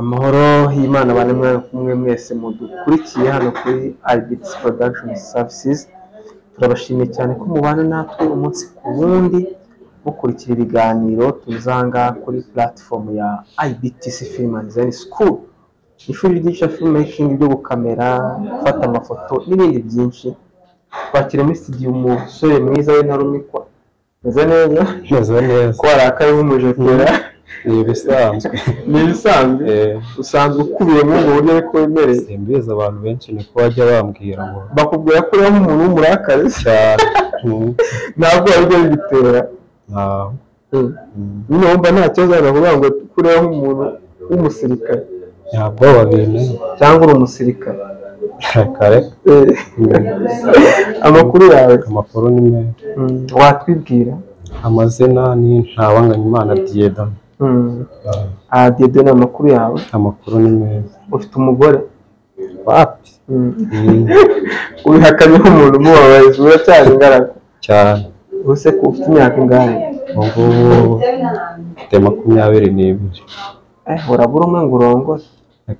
Amahoro y'Imana bane kumwe mwese mudukurikiye hano kuri IBTS Production Services. Turabashimiye cyane ko mubana natwe umunsi ku wundi mukurikira ibiganiro tuzanga kuri platform ya IBTS Film and Design School. Ishuri ryigisha filmmaking byo gukamera, gufata amafoto n'ibindi byinshi. Twakira muri studio umusore mwiza we ntarumikwa. Meze neza? Ko arakaye nk'umujetera. Nibisanzwe usanzwe ukubiyemo mu buryo ariko wemereye. Simbiza abantu benshi niko bajya bambwira ngo bakubwira ko uri umuntu w'umurakare cyane. Ntabwo aribyo bitera. Numva nta kibazo navuga ngo kureho nk'umuntu w'umusirikare. Ntabwo babine cyangwa uri umusirikare. Kare. Amakuru yawe? Amakuru ni meza. Watwibwira? Amazina ni Ntabanganyimana Diedon. Diedon, amakuru yawe? Amakuru ni meza. Ufite umugore? Wapi? Ubihakanye nk'umuntu umubabaye, uracyari ingaragu cyane. Ubuse ko ufite imyaka ingahe? Ubu mfite 22. Urabura umwe ngo urongore?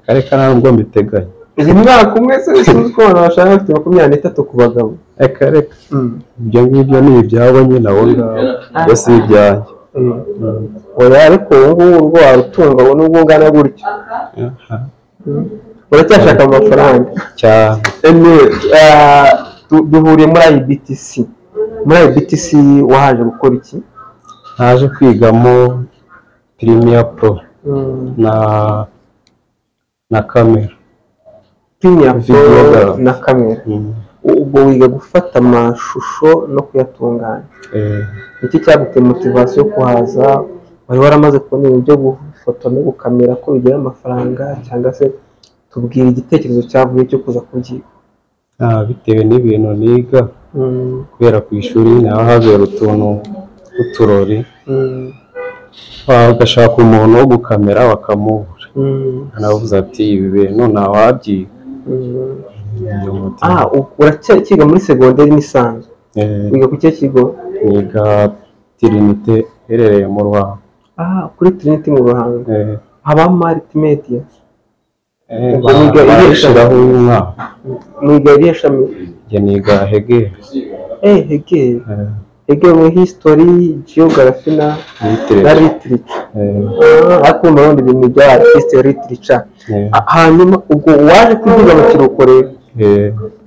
Kare ntabwo mbiteganya. Iyi mwaka umwe se uzi ko abantu bashaka bafite 23 ku bagabo. Kare ibyo ngibyo ni ibyabo nyine abo ngabo. Ibyo si ibyanjye. Oya ariko ubu urwo warutunga ubona ubwo ngana gutyo. Uracyashaka amafaranga cyane. Duhuriye muri IBTC. Muri IBTC wahaje gukora iki? Naje kwigamo Premiere Pro na kamera. Premiere Pro na kamera. Ubwo wiga gufata amashusho no kuyatunganya. Iki cyaguteye motivation yo kuhaza? Wari waramaze kubona ibyo gufoto no gukamera ko bigira amafaranga, cyangwa se tubwira igitekerezo cyavuye cyo kuza kubyiga? Bitewe n'ibintu niga kubera ku ishuri naho habera utuntu uturori, bagashaka umuntu wo gukamera bakamubura. Navuze ati ibi bintu ntawabyiga. Uracyakiga muri segonderi nisanzwe? Wiga ku cyo kigo? Niga Trinité herereye mu Ruhango. Kuri Trinité mu Ruhango habamo multimedia. Mwiga iriya shami? Niga Hegel. Hegel mu history, geography na literature. Ariko ubundi ibintu bya history, literature. Hanyuma ubwo waje kwiga mu kiruhuko rero?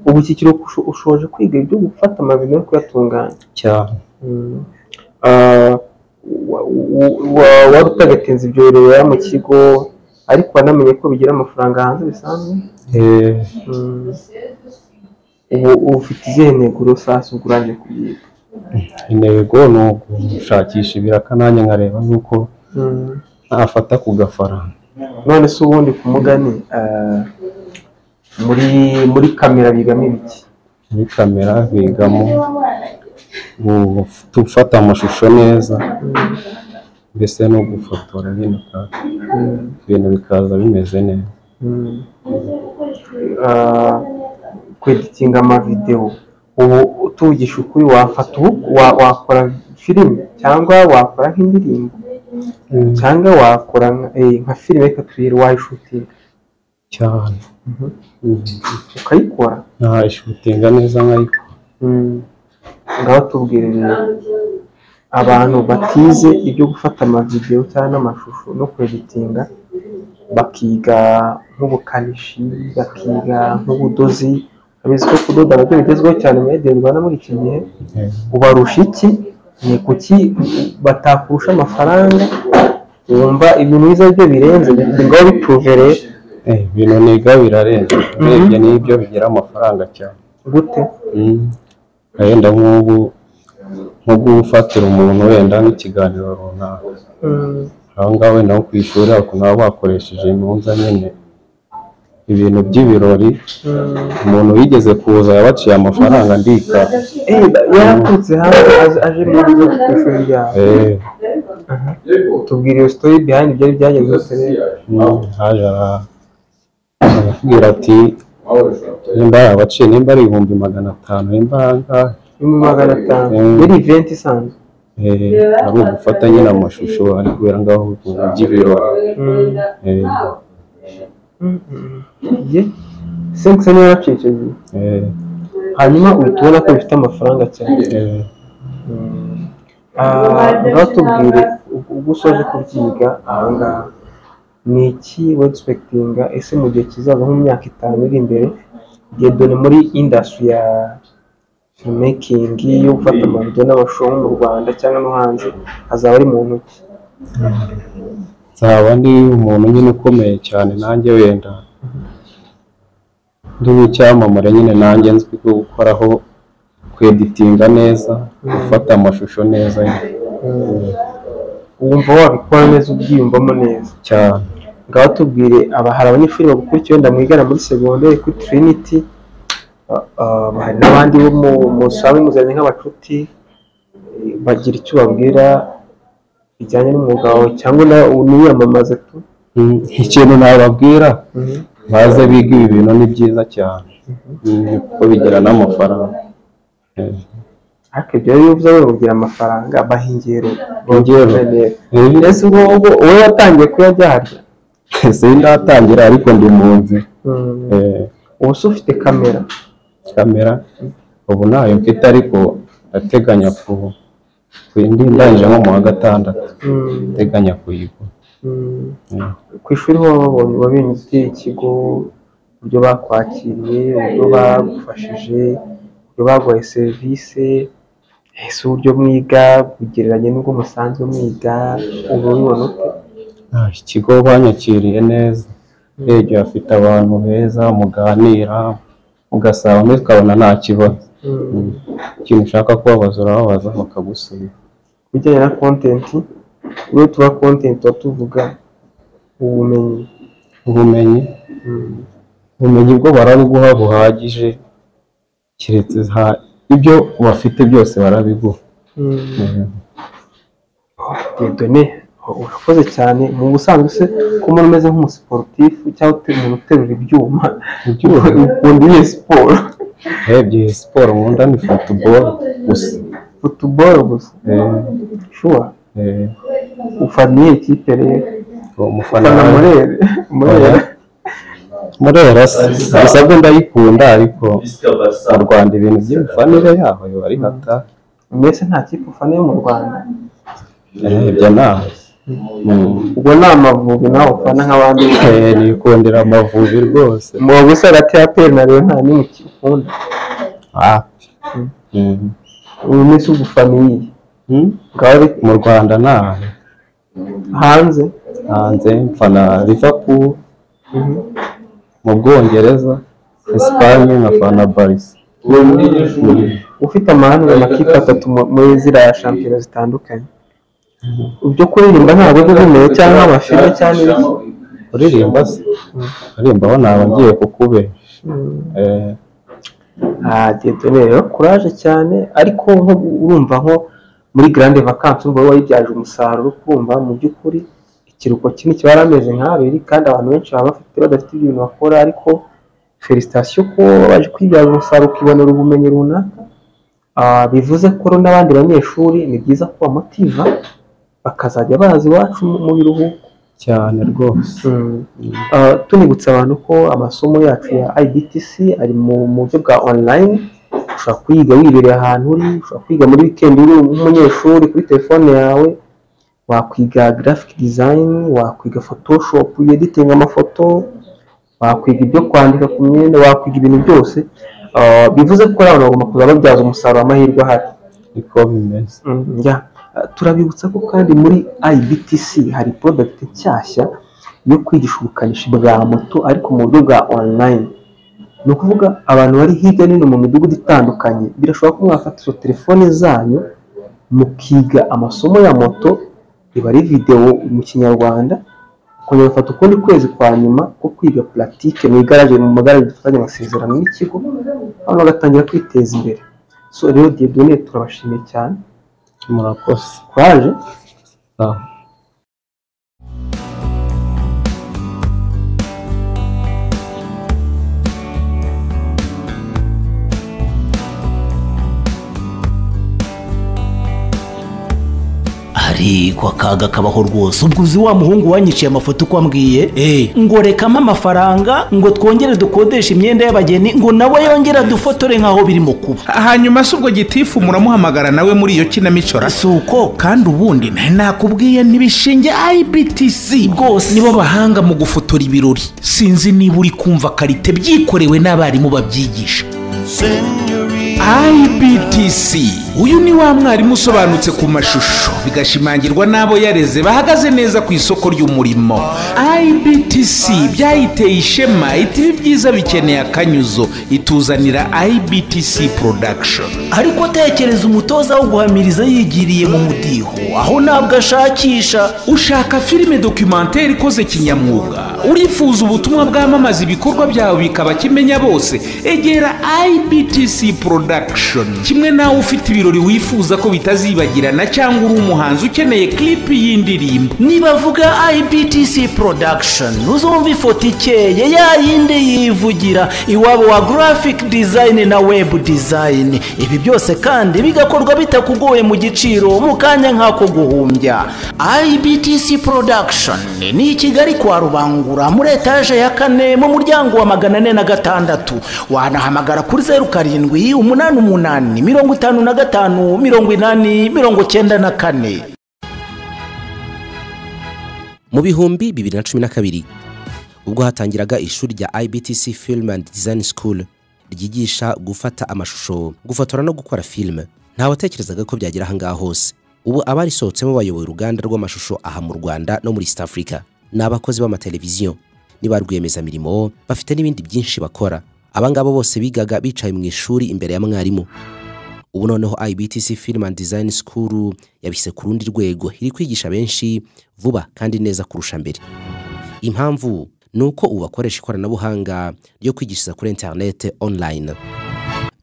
Ubu iki kiruhuko ushoje kwiga ibyo gufata amavideo no kuyatunganya cyane. Wari utagatinze ibyo rero mu kigo, ariko wanamenye ko bigira amafaranga hanze bisanzwe? Ubu ufite izihe ntego sasa ubwo uraje kubyiga? Intego ni ugushakisha ibiraka nanjye nkareba yuko ntafata ku gafaranga. None se ubundi ku mugani muri kamera bigamo ibiki? Muri kamera bigamo gufata amashusho neza, mbese no gufotora nyine ibintu bikaza bimeze neza. Kweditinga amavideo, ubu tuvugisha ukuri wafata wakora filime cyangwa wakora nk'indirimbo cyangwa wakora nka filime reka twire wayishutinga cyane ukayikora? Ishutinga neza nkayikora. Ngaho tubwire rero abantu batize ibyo gufata amavideo cyangwa n'amashusho no kweditinga, bakiga nk'ubukanishi, bakiga nk'ubudozi. Abizi ko kudoda nabyo bigezweho cyane muri Rwanda muri iki gihe. Ubarusha iki? Ni kuki batakurusha amafaranga? Wumva ibintu biza byo birenze ngaho biprovere? Ibintu niga birarenze. Urebye n'ibyo bigira amafaranga cyane. Gute? Wenda nk'ubu nko gufatira umuntu wenda n'ikiganiro runaka, aho ngaho wenda nko ku ishuri ariko nabo bakoresheje impunza nyine ibintu by'ibirori, umuntu wigeze kuza yabaciye amafaranga ndika yaratutse hanze aje muri byo ku ishuri ryawe. Tubwire iyo story behind byari byagenze rero. Haje arakubwira ati nimba yabaciye nimba ari 500, nimba angahe 500 muri event isanzwe. Ari ugufata nyine amashusho ari kubera ngaho by'ibirori. ye senkisa niyo yaciye icyo gihe Eh, hanyuma uhita ubona ko bifite amafaranga cyane. eh, ngaho tubwire ubwo usoje kubyiga aha ngaha ni iki wegisipekitinga ese mu gihe kizaza nko mu myaka 5 iri imbere Dieudonné muri industry ya filmmaking yo gufata amavidewo n'amashusho mu Rwanda cyangwa no hanze azaba ari muntu ki? nzaba ndi umuntu nyine ukomeye cyane nanjye wenda ndi nk'icyamamare nyine nanjye nzwi gukoraho kweditinga neza gufata amashusho neza wumva wabikora neza ubyiyumvamo neza cyane. ngaho tubwire hari abanyeshuri bagukurikiye wenda mwigana muri segonderi kuri Trinity, hari n'abandi bo musanzwe muzanye nk'abacuti bagira icyo babwira bijyanye n'umwuga wawe cyangwa uniyamamaze tu? Ikintu nababwira baze biga ibi bintu ni byiza cyane kuko bigira n'amafaranga. ariko ibyo iyo uvuze ngo ugira amafaranga bahingero ese wowe watangiye kuyajya harya? Sindatangira ariko ndi mu nzira. ubu se ufite kamera ubu ntayo mfite ariko ndateganya ndangije nko mu wa 6 ndateganya kuyigura. ku ishuri ho wabinyuze ikigo uburyo bakwakiriye uburyo bagufashije uburyo baguhaye serivisi ese uburyo mwiga bugereranye n'ubwo musanzwe mwiga ubu ubibona ute? Ikigo banyakiriye neza rege afite abantu beza muganira ugasaba ukabona nta kibazo. Ikintu ushaka kubabaza urababaza bakagusubiza. bijyanye na content iyo tuba content tuvuga ubumenyi bwo barabuguha buhagije kiretse ibyo bafite byose barabiguha. Dieudonné urakoze cyane mu busanzwe se ko umuntu umeze nk'umusiporutifu cyangwa umuntu uterura ibyuma ukunda iyi siporo? Siporo nkunda ni football gusa sure. ufana iyihe kipe rero? umufana Murera bisabwe ndayikunda ariko mu Rwanda ibintu by'imifanire yaho biba ari hata. mbese nta kipe ufana yo mu Rwanda? Ibyo naho ubwo ni Amavubi nawe ufana nk'abandi? nikundira Amavubi rwose. mu gusa hagati ya APR na Rayon nta n'imwe ukunda? uyu munsi ugufana iyihe? mu Rwanda naho hanze mfana Liverpool, mu Bwongereza Espagne nkafana Barca. ufite amahanga amakipe 3 muri ziriya shampiyona zitandukanye. ibyo kuririmba ntabwo bimeye cyangwa amafilme cyane ibiki? kuririmba aho naba ngiye kukubesha. Dieudonné rero courage cyane ariko nko urumva nko muri grande vacances urumva wayibyaje umusaruro kumva mu by'ukuri ikiruko kimwe kiba yarameze nk'abiri kandi abantu benshi baba badafite ibintu bakora ariko felicitation ko baje kwibyaza umusaruro ukibonera ubumenyi runaka. bivuze ko n'abandi banyeshuri ni byiza ko bamotiva bakazajya bazi iwacu mu biruhuko cyane rwose. tunibutsa abantu ko amasomo yacu ya IBTC ari mu buryo bwa online. ushobora kwiga wibereye ahantu uri, ushobora kwiga muri weekend uri nk'umunyeshuri kuri telefone yawe, wakwiga graphic design, wakwiga photoshop editing amafoto, wakwiga ibyo kwandika ku myenda, wakwiga ibintu byose. bivuze ko abantu bagomba kuza babyaza umusaruro amahirwe ahari. niko bimeze. turabibutsa ko kandi muri IBTC hari product nshyashya yo kwigisha ubukanishi bwa moto ariko mu buryo bwa online. ni ukuvuga abantu bari hirya no hino mu midugudu itandukanye birashoboka ko mwafata izo telefone zanyu mukiga amasomo ya moto, iba ari video mu Kinyarwanda, ukongera ufata ukundi kwezi kwa nyuma ko kwiga pratique mu igaraje mu magaraje dufanye amasezerano n'ikigo, abantu bagatangira kwiteza imbere. so rero Dieudonné turabashimiye cyane. murakoze. courage. ariko akaga kabaho rwose. Ubwo uzi wa muhungu wanyiciye amafoto uko ambwiye ngo rekamo amafaranga ngo twongere dukodesha imyenda y'abageni ngo nawe yongera dufotore nkaho birimo kuba. Hanyuma se ubwo gitifu muramuhamagara nawe muri iyo kinamico suko kandi ubundi nakubwiye ntibishinge IBTC rwose nibo bahanga mu gufotora ibirori. Sinzi niba uri kumva karite byikorewe n'abarimu babyigisha. IBTC uyu ni wa mwarimu usobanutse ku mashusho bigashimangirwa n'abo yareze bahagaze neza ku isoko ry'umurimo. IBTC byayiteye ishema iti byiza bikeneye akanyuzo ituzanira IBTC production. Ariko tekereza umutoza wo guhamiriza yigiriye mu mudiho aho ntabwo ashakisha. Ushaka filime documentaire ikoze kinyamwuga, urifuza ubutumwa bwamamaza ibikorwa byawe bikaba kimenya bose, egera IBTC production. Kimwe nawe ufite ibirori wifuza ko bitazibagirana cyangwa uri umuhanzi ukeneye clip y'indirimbo, nibavuga IBTC production uzumva ifoto ikeye ya yindi yivugira iwabo wa graphic design na web design. Ibi byose kandi bigakorwa bitakugoye mu giciro mu kanya nk'ako guhumbya. IBTC production ni Kigali kwa Rubangura muri etage ya 4 mu muryango wa 406. Wanahamagara kuri 0788558094. Mu bihumbi 2012 ubwo hatangiraga ishuri rya IBTC Film and Design School ryigisha gufata amashusho, gufotora no gukora film, nta watekerezaga ko byagera ahangaha hose. Ubu abarisohotsemo bayoboye uruganda rw'amashusho aha mu Rwanda no muri East Africa. N'abakozi b'amateleviziyo niba rwiyemezamirimo bafite n'ibindi byinshi bakora. Abangabo bose bigaga bicaye mu ishuri imbere ya mwarimu. Ubu noneho IBTC Film and Design School yabise ku rundi rwego, iri kwigisha benshi vuba kandi neza kurusha mbere. Impamvu nuko ubakoresha ikoranabuhanga ryo kwigishiriza kuri internet online.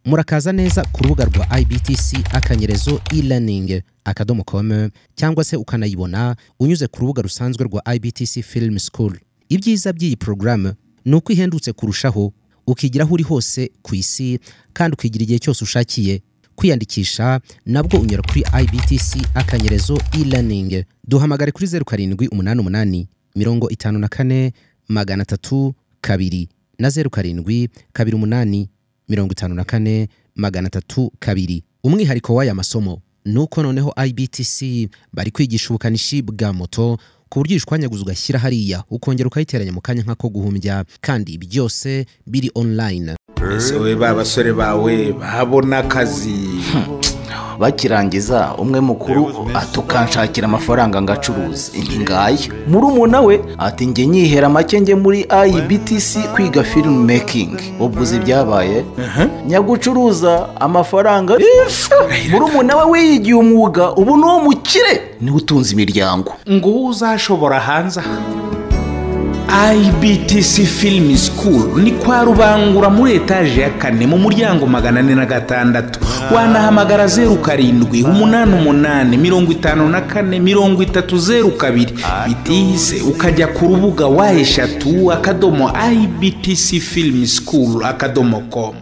Murakaza neza ku rubuga rwa IBTC akanyerezo e-learning.com cyangwa se ukanayibona unyuze ku rubuga rusanzwe rwa IBTC Film School. Ibyiza by'iyi program nuko ihendutse kurushaho, ukigira aho uri hose ku isi kandi ukigira igihe cyose ushakiye. Kwiyandikisha nabwo unyura kuri IBTC akanyerezo e-learning. Duhamagare kuri 0788 54 302 na 07 28 54 302. Umwihariko w'aya masomo nuko noneho IBTC bari kwigisha ubukanishi bwa moto ku buryo ishwanyaguza ugashyira hariya ukongera ukayiteranya mu kanya nk'ako guhumbya, kandi byose biri online. Ese we babasore bawe babona akazi bakirangiza umwe mukuru atukanshakira amafaranga ngacuruza ingaye. Murumuna we ati nge nyihera make nge muri IBTC kwiga film making. Ubwo byabaye nyagucuruza amafaranga. Murumuna we wiyigiye umwuga ubu no mukire ni utunze imiryango ngo uzashobora hanze. IBTC Film School ni kwa Rubangura muri etage ya 4 mu muryango 406. Wanahamagara 0788554302 bitize ukajya ku rubuga wa eshatu akadomo IBTC Film School akadomo.com.